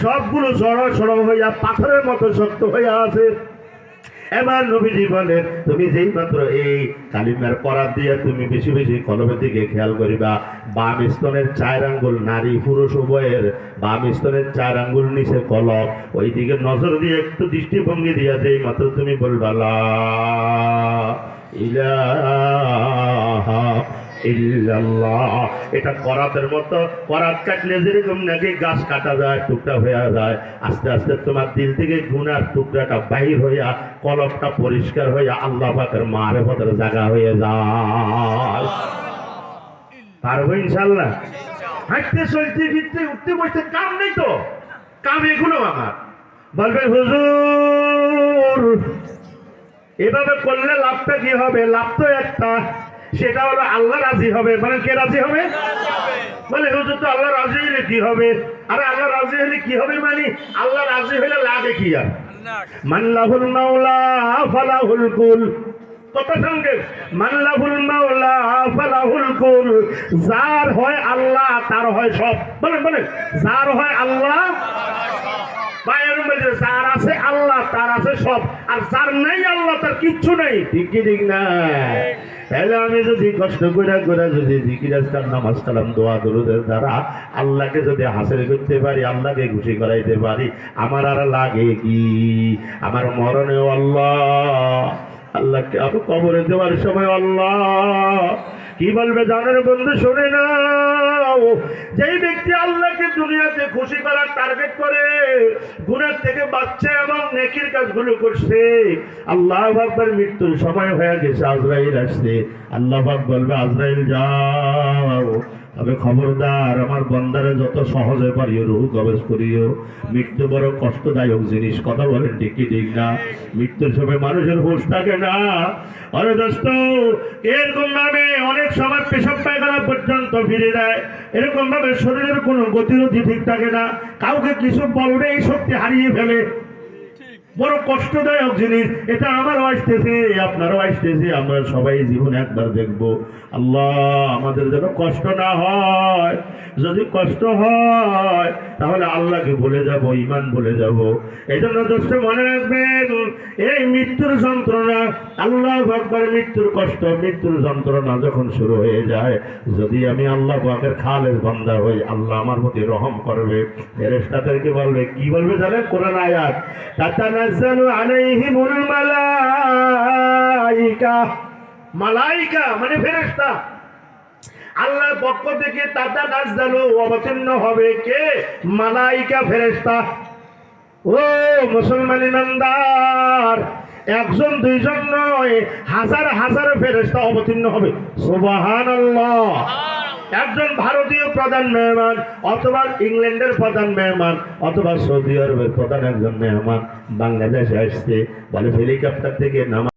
সবগুলো সরল সরল হইয়া পাথরের মতো শক্ত হইয়া আছে। এবার নবীজি বলেন, তুমি যেই মাত্র এই কালিমার করার দিয়ে তুমি বেশি বেশি কলমের দিকে খেয়াল করিবা, বাম স্তনের 4 আঙ্গুল, নারী পুরুষ উভয়ের বাম স্তনের 4 আঙ্গুল নিচে কলম, ওই দিকে নজর দিয়ে একটু দৃষ্টিভঙ্গি দিয়ে যেই মাত্র তুমি বলবা লা ইলাহা ইল্লাল্লাহ, এটা করাতের মতো, করাত কাটলে যেরকম নাকি গাছ কাটা যায়, টুকরা হয়ে যায়, আস্তে আস্তে তোমার দিল থেকে গুনার টুকরাটা বাহির হইয়া কলমটা পরিষ্কার হইয়া আল্লাহ পাকের মারিফতের জায়গা হয়ে যায়। পারবো ইনশাল্লাহ? হাঁটতে চলতে ফিরতে উঠতে বসতে কাম নেই তো, কাম এগুলো আমার। বলবে হুজুর এভাবে করলে লাভটা কি হবে? লাভ তো একটা, সেটা হলো আল্লাহ রাজি হবে। মানে কে রাজি হবে? বলে হুজুর তো আল্লাহ রাজি হইলে কি হবে? আরে আল্লাহ রাজি হইলে কি হবে? মানে আল্লাহ রাজি হইলে লাগে কি? আর মাল্লাহুল মাওলা ফালাহুল কুল, কথা সঙ্গে মাল্লাহুল মাওলা ফালাহুল কুল, যার হয় আল্লাহ তার হয় সব। বলেন বলেন, যার হয় আল্লাহ, যার আছে আল্লাহ তার আছে সব, আর যার নাই আল্লাহ তার কিচ্ছু নেই। ঠিক কি ঠিক না? তাহলে আমি যদি কষ্ট করে করে যদি জিকির আজকাল নামাজ কালাম দোয়া দরুদের দ্বারা আল্লাহকে যদি হাসিল করতে পারি, আল্লাহকে খুশি করাইতে পারি, আমার আর লাগে কি? আমার মরণেও আল্লাহ, আল্লাহকে আমি কবরে দেওয়ার সময় আল্লাহ কি বলবে জানেন বন্ধু? শুনে নাও, যেই ব্যক্তি আল্লাহকে দুনিয়াতে খুশি করার টার্গেট করে গুনাহ থেকে বাঁচছে এবং নেকির কাজগুলো করছে, আল্লাহ আকবার মৃত্যুর সময় হয়ে গেছে, আজরাইল আসছে, আল্লাহ পাক বলবে আজরাইল যাও, তবে খবরদার আমার বান্দারে যত সহজে পারিও রূহ কবজ করিও। মৃত্যু বড় কষ্টদায়ক জিনিস, কথা বলেন ঠিক কি ঠিক না? মৃত্যুর সময় মানুষের হুঁশ থাকে না। আরে দোস্ত, এরকম ভাবে অনেক সময় পেশাব পায়খানা পর্যন্ত ফিরে দেয়, এরকম ভাবে শরীরের কোনো গতিরোধী ঠিক থাকে না, কাউকে কিছু বলবে এই শক্তি হারিয়ে ফেলে, বড় কষ্টদায়ক জিনিস। এটা আমারও আসতেছে, আপনারও আসতেছে, আমরা সবাই জীবনে একবার দেখব। আল্লাহ আমাদের যেন কষ্ট না হয়, যদি কষ্ট হয় তাহলে আল্লাহকে ভুলে যাব, ঈমান ভুলে যাব। এই জন্য দোস্ত মনে রাখবেন, এই মৃত্যুর যন্ত্রণা, আল্লাহ আকবার, মৃত্যুর কষ্ট, মৃত্যুর যন্ত্রণা যখন শুরু হয়ে যায়, যদি আমি আল্লাহ পাকের খালেস বান্দা হই, আল্লাহ আমার প্রতি রহম করবে। ফেরেশতাদেরকে বলবে, কি বলবে জানেন? কোরআন আয়াত, তাতানাজ্জালু আলাইহিমুল মালাইকা, মালাইকা মানে ফেরেশতা, আল্লাহর পক্ষ থেকে তাতানাজ্জালু অবতীর্ণ হবে কে? মালাইকা, ফেরেশতা। ও মুসলমান ইমানদার, একজন দুইজন নয়, হাজার হাজার ফেরেশতা অবতীর্ণ হবে। সুবহানাল্লাহ। একজন ভারতীয় প্রধান মেহমান, অথবা ইংল্যান্ডের প্রধান মেহমান, অথবা সৌদি আরবের প্রধান একজন মেহমান বাংলাদেশে আসছে, বলে হেলিকপ্টার থেকে নামা